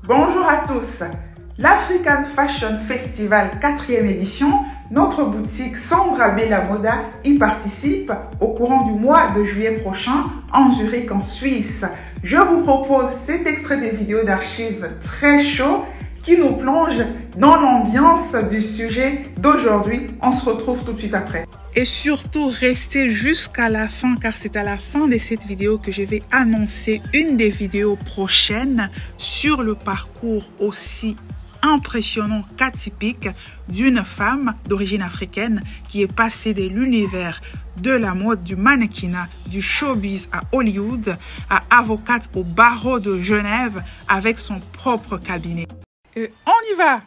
Bonjour à tous. L'African Fashion Festival 4e édition, notre boutique Sandra Bella Moda y participe au courant du mois de juillet prochain en Zurich en Suisse. Je vous propose cet extrait des vidéos d'archives très chaud qui nous plonge dans l'ambiance du sujet d'aujourd'hui. On se retrouve tout de suite après. Et surtout, restez jusqu'à la fin car c'est à la fin de cette vidéo que je vais annoncer une des vidéos prochaines sur le parcours aussi impressionnant qu'atypique d'une femme d'origine africaine qui est passée de l'univers de la mode, du mannequinat, du showbiz à Hollywood, à avocate au barreau de Genève avec son propre cabinet. Et on y va!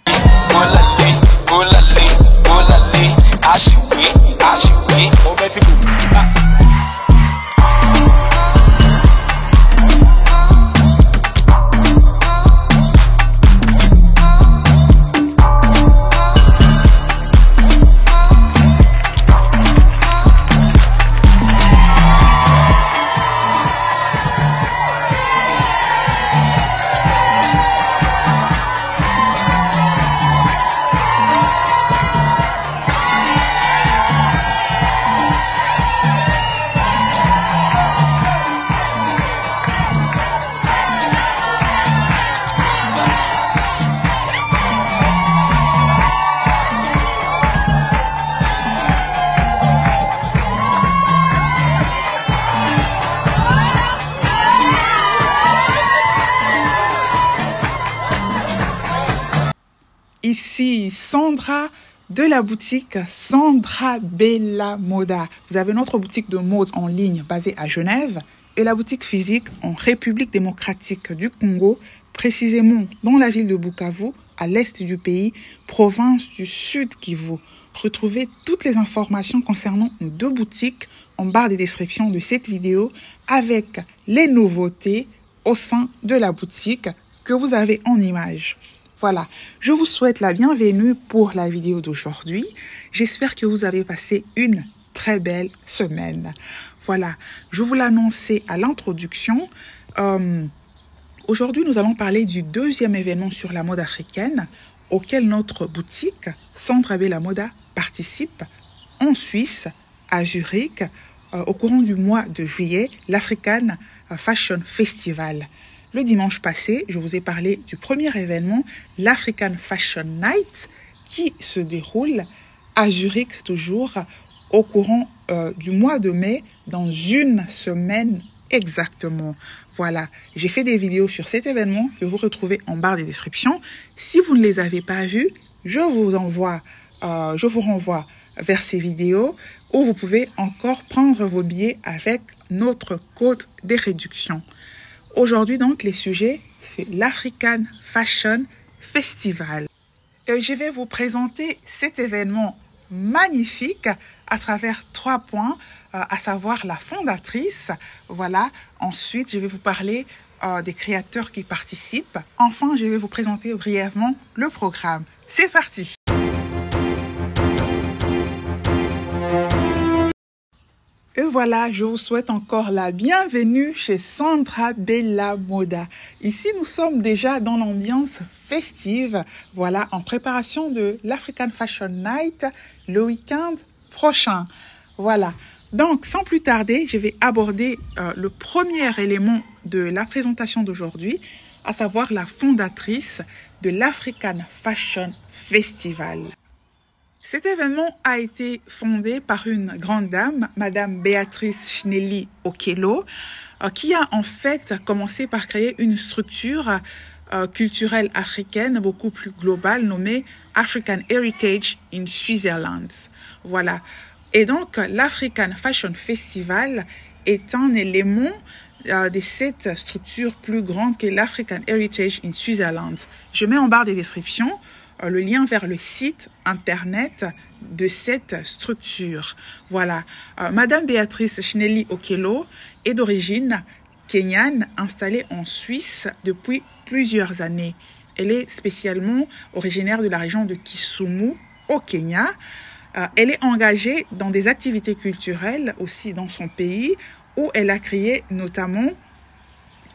Ici, Sandra de la boutique Sandra Bella Moda. Vous avez notre boutique de mode en ligne basée à Genève et la boutique physique en République démocratique du Congo, précisément dans la ville de Bukavu, à l'est du pays, province du Sud Kivu. Retrouvez toutes les informations concernant nos deux boutiques en barre de description de cette vidéo avec les nouveautés au sein de la boutique que vous avez en image. Voilà, je vous souhaite la bienvenue pour la vidéo d'aujourd'hui. J'espère que vous avez passé une très belle semaine. Voilà, je vous l'annonçais à l'introduction. Aujourd'hui, nous allons parler du deuxième événement sur la mode africaine auquel notre boutique Sandra Bella Moda participe en Suisse, à Zurich, au courant du mois de juillet, l'African Fashion Festival. Le dimanche passé, je vous ai parlé du premier événement, l'African Fashion Night, qui se déroule à Zurich toujours au courant du mois de mai, dans une semaine exactement. Voilà, j'ai fait des vidéos sur cet événement que vous retrouvez en barre de description. Si vous ne les avez pas vues, je vous renvoie vers ces vidéos où vous pouvez encore prendre vos billets avec notre code de réduction. Aujourd'hui, donc, les sujets, c'est l'African Fashion Festival. Et je vais vous présenter cet événement magnifique à travers 3 points, à savoir la fondatrice. Voilà. Ensuite, je vais vous parler des créateurs qui participent. Enfin, je vais vous présenter brièvement le programme. C'est parti! Et voilà, je vous souhaite encore la bienvenue chez Sandra Bella Moda. Ici, nous sommes déjà dans l'ambiance festive, voilà, en préparation de l'African Fashion Night le week-end prochain. Voilà, donc sans plus tarder, je vais aborder le premier élément de la présentation d'aujourd'hui, à savoir la fondatrice de l'African Fashion Festival. Cet événement a été fondé par une grande dame, Madame Béatrice Schnelly Okello, qui a en fait commencé par créer une structure culturelle africaine beaucoup plus globale nommée African Heritage in Switzerland. Voilà. Et donc, l'African Fashion Festival est un élément de cette structure plus grande que l'African Heritage in Switzerland. Je mets en barre des descriptions le lien vers le site internet de cette structure. Voilà. Madame Béatrice Schnelly Okello est d'origine kenyane, installée en Suisse depuis plusieurs années. Elle est spécialement originaire de la région de Kisumu, au Kenya. Elle est engagée dans des activités culturelles aussi dans son pays, où elle a créé notamment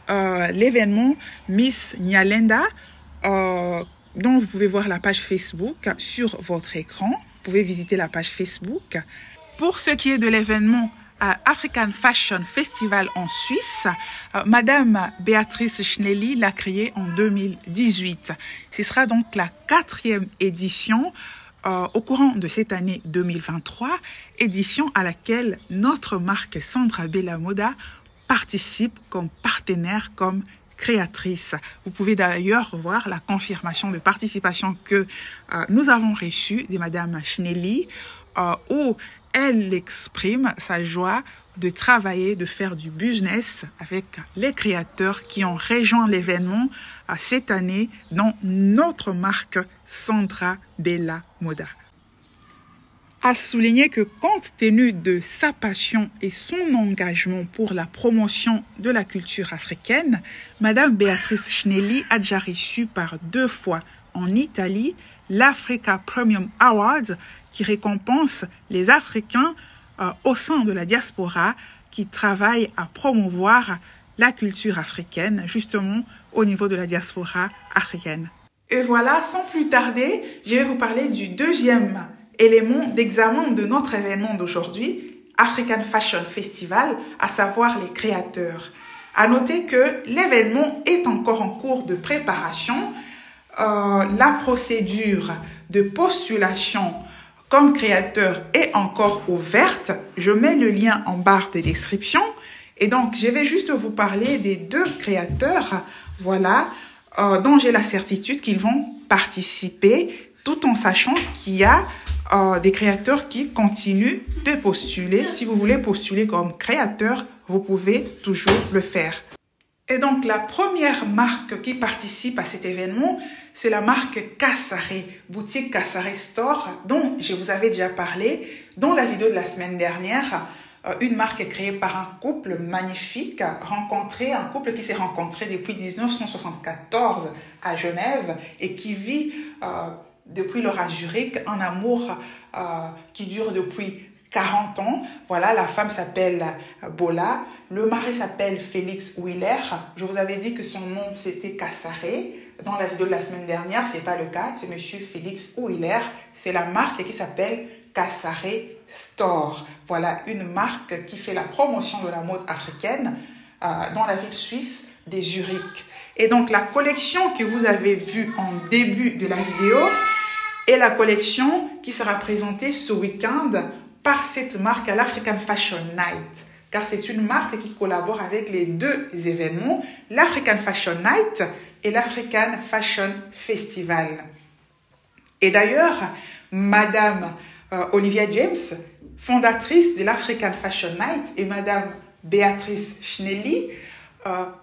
l'événement Miss Nyalenda dont vous pouvez voir la page Facebook sur votre écran. Vous pouvez visiter la page Facebook. Pour ce qui est de l'événement African Fashion Festival en Suisse, Madame Béatrice Schnelly l'a créé en 2018. Ce sera donc la 4e édition au courant de cette année 2023, édition à laquelle notre marque Sandra Bella Moda participe comme partenaire, comme créatrice. Vous pouvez d'ailleurs voir la confirmation de participation que nous avons reçue de Madame Schnelly, où elle exprime sa joie de travailler, de faire du business avec les créateurs qui ont rejoint l'événement cette année dans notre marque Sandra Bella Moda. À souligner que compte tenu de sa passion et son engagement pour la promotion de la culture africaine, Madame Béatrice Schnelly a déjà reçu par 2 fois en Italie l'Africa Premium Award qui récompense les Africains au sein de la diaspora qui travaillent à promouvoir la culture africaine, justement au niveau de la diaspora africaine. Et voilà, sans plus tarder, je vais vous parler du 2e élément d'examen de notre événement d'aujourd'hui, African Fashion Festival, à savoir les créateurs. À noter que l'événement est encore en cours de préparation. La procédure de postulation comme créateur est encore ouverte. Je mets le lien en barre de description. Et donc, je vais juste vous parler des 2 créateurs, voilà, dont j'ai la certitude qu'ils vont participer, tout en sachant qu'il y a des créateurs qui continuent de postuler. Si vous voulez postuler comme créateur, vous pouvez toujours le faire. Et donc, la première marque qui participe à cet événement, c'est la marque Kasare, boutique Kasare Store, dont je vous avais déjà parlé dans la vidéo de la semaine dernière. Une marque créée par un couple magnifique, un couple qui s'est rencontré depuis 1974 à Genève et qui vit depuis lors à Zurich un amour qui dure depuis 40 ans. Voilà, la femme s'appelle Bola, le mari s'appelle Félix Wheeler. Je vous avais dit que son nom c'était Kasare. Dans la vidéo de la semaine dernière, c'est pas le cas, c'est monsieur Félix Wheeler. C'est la marque qui s'appelle Kasare Store. Voilà, une marque qui fait la promotion de la mode africaine dans la ville suisse de Zurich. Et donc, la collection que vous avez vue en début de la vidéo est la collection qui sera présentée ce week-end par cette marque à l'African Fashion Night. Car c'est une marque qui collabore avec les 2 événements, l'African Fashion Night et l'African Fashion Festival. Et d'ailleurs, Madame Olivia James, fondatrice de l'African Fashion Night, et Madame Béatrice Schnelly,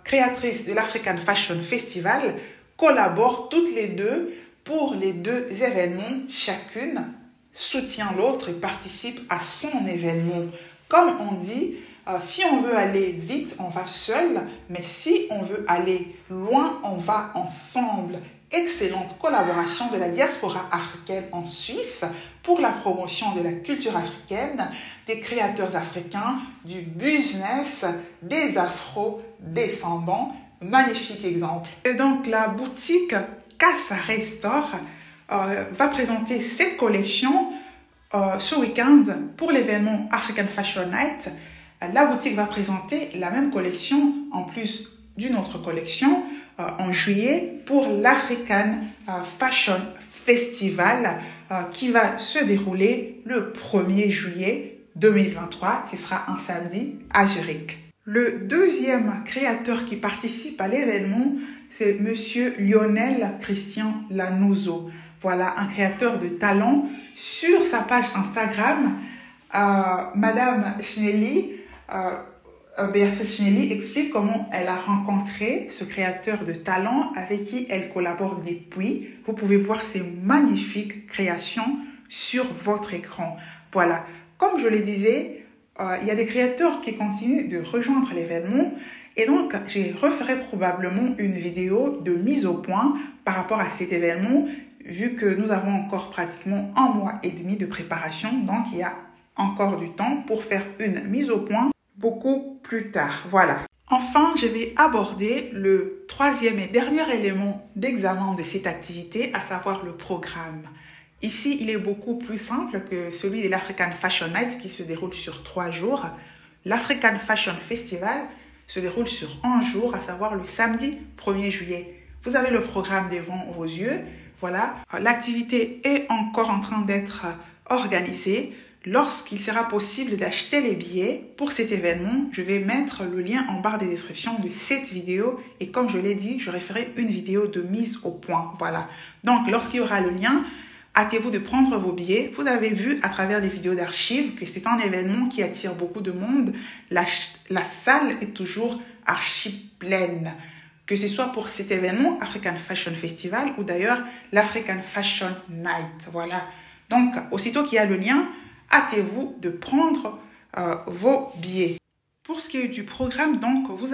créatrice de l'African Fashion Festival, collaborent toutes les 2 pour les 2 événements. Chacune soutient l'autre et participe à son événement. Comme on dit, si on veut aller vite, on va seul, mais si on veut aller loin, on va ensemble. Excellente collaboration de la diaspora africaine en Suisse pour la promotion de la culture africaine, des créateurs africains, du business, des afro-descendants. Magnifique exemple. Et donc, la boutique Kasare Store va présenter cette collection ce week-end pour l'événement African Fashion Night. La boutique va présenter la même collection en plus d'une autre collection en juillet pour l'African Fashion Festival qui va se dérouler le 1er juillet 2023. Ce sera un samedi à Zurich. Le 2e créateur qui participe à l'événement, c'est monsieur Lionel Christian Lanouzo. Voilà, un créateur de talent. Sur sa page Instagram, Madame Schnelly, Béatrice Schnelly explique comment elle a rencontré ce créateur de talent avec qui elle collabore depuis. Vous pouvez voir ces magnifiques créations sur votre écran. Voilà, comme je le disais, il y a des créateurs qui continuent de rejoindre l'événement et donc je referai probablement une vidéo de mise au point par rapport à cet événement vu que nous avons encore pratiquement 1 mois et demi de préparation, donc il y a encore du temps pour faire une mise au point beaucoup plus tard. Voilà. Enfin, je vais aborder le troisième et dernier élément d'examen de cette activité, à savoir le programme. Ici, il est beaucoup plus simple que celui de l'African Fashion Night qui se déroule sur 3 jours. L'African Fashion Festival se déroule sur 1 jour, à savoir le samedi 1er juillet. Vous avez le programme devant vos yeux. Voilà, l'activité est encore en train d'être organisée. Lorsqu'il sera possible d'acheter les billets pour cet événement, je vais mettre le lien en barre de description de cette vidéo et comme je l'ai dit, je ferai une vidéo de mise au point. Voilà. Donc, lorsqu'il y aura le lien, hâtez-vous de prendre vos billets. Vous avez vu à travers les vidéos d'archives que c'est un événement qui attire beaucoup de monde. La salle est toujours archi pleine. Que ce soit pour cet événement, African Fashion Festival ou d'ailleurs l'African Fashion Night. Voilà. Donc, aussitôt qu'il y a le lien, hâtez-vous de prendre vos billets. Pour ce qui est du programme, donc, vous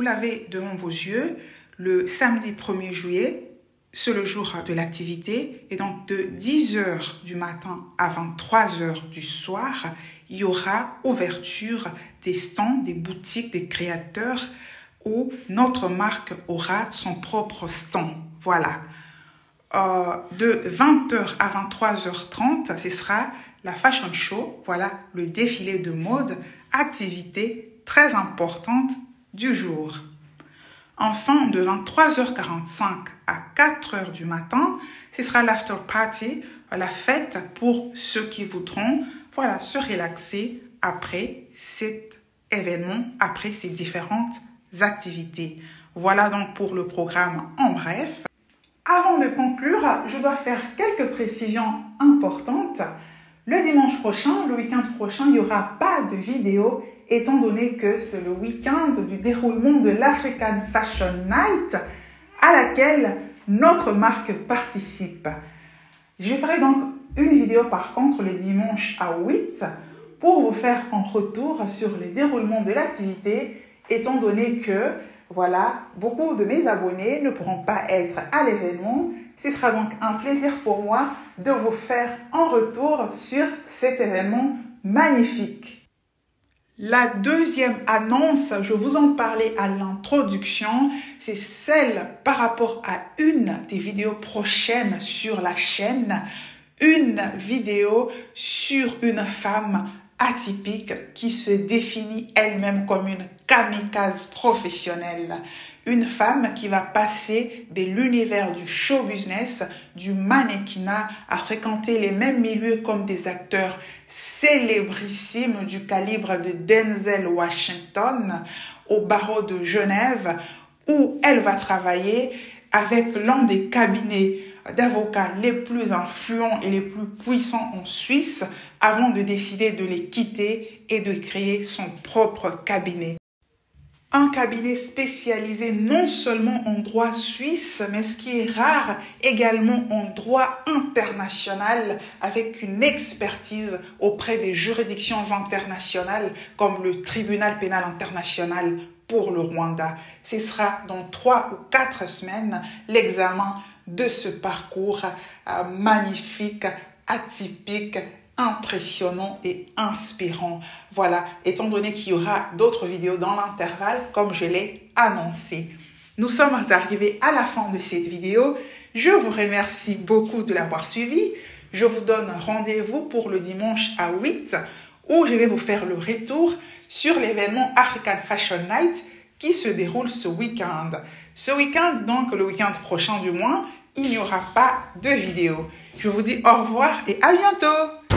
l'avez devant vos yeux. Le samedi 1er juillet, c'est le jour de l'activité. Et donc, de 10h du matin à 23h du soir, il y aura ouverture des stands, des boutiques, des créateurs où notre marque aura son propre stand. Voilà. De 20h à 23h30, ce sera la fashion show, voilà, le défilé de mode, activité très importante du jour. Enfin, de 23h45 à 4h du matin, ce sera l'after party, la fête pour ceux qui voudront, voilà, se relaxer après cet événement, après ces différentes activités. Voilà donc pour le programme en bref. Avant de conclure, je dois faire quelques précisions importantes. Le dimanche prochain, le week-end prochain, il n'y aura pas de vidéo étant donné que c'est le week-end du déroulement de l'African Fashion Night à laquelle notre marque participe. Je ferai donc une vidéo par contre le dimanche à 8 pour vous faire un retour sur le déroulement de l'activité étant donné que voilà, beaucoup de mes abonnés ne pourront pas être à l'événement. Ce sera donc un plaisir pour moi de vous faire un retour sur cet événement magnifique. La deuxième annonce, je vous en parlais à l'introduction, c'est celle par rapport à une des vidéos prochaines sur la chaîne, une vidéo sur une femme atypique qui se définit elle-même comme une kamikaze professionnelle. Une femme qui va passer de l'univers du show business, du mannequinat, à fréquenter les mêmes milieux comme des acteurs célébrissimes du calibre de Denzel Washington au barreau de Genève, où elle va travailler avec l'un des cabinets d'avocats les plus influents et les plus puissants en Suisse avant de décider de les quitter et de créer son propre cabinet. Un cabinet spécialisé non seulement en droit suisse, mais ce qui est rare, également en droit international, avec une expertise auprès des juridictions internationales comme le tribunal pénal international pour le Rwanda. Ce sera dans 3 ou 4 semaines l'examen de ce parcours magnifique, atypique, impressionnant et inspirant. Voilà, étant donné qu'il y aura d'autres vidéos dans l'intervalle, comme je l'ai annoncé. Nous sommes arrivés à la fin de cette vidéo. Je vous remercie beaucoup de l'avoir suivi. Je vous donne rendez-vous pour le dimanche à 8 où je vais vous faire le retour sur l'événement African Fashion Night qui se déroule ce week-end. Ce week-end, donc le week-end prochain du mois, il n'y aura pas de vidéo. Je vous dis au revoir et à bientôt.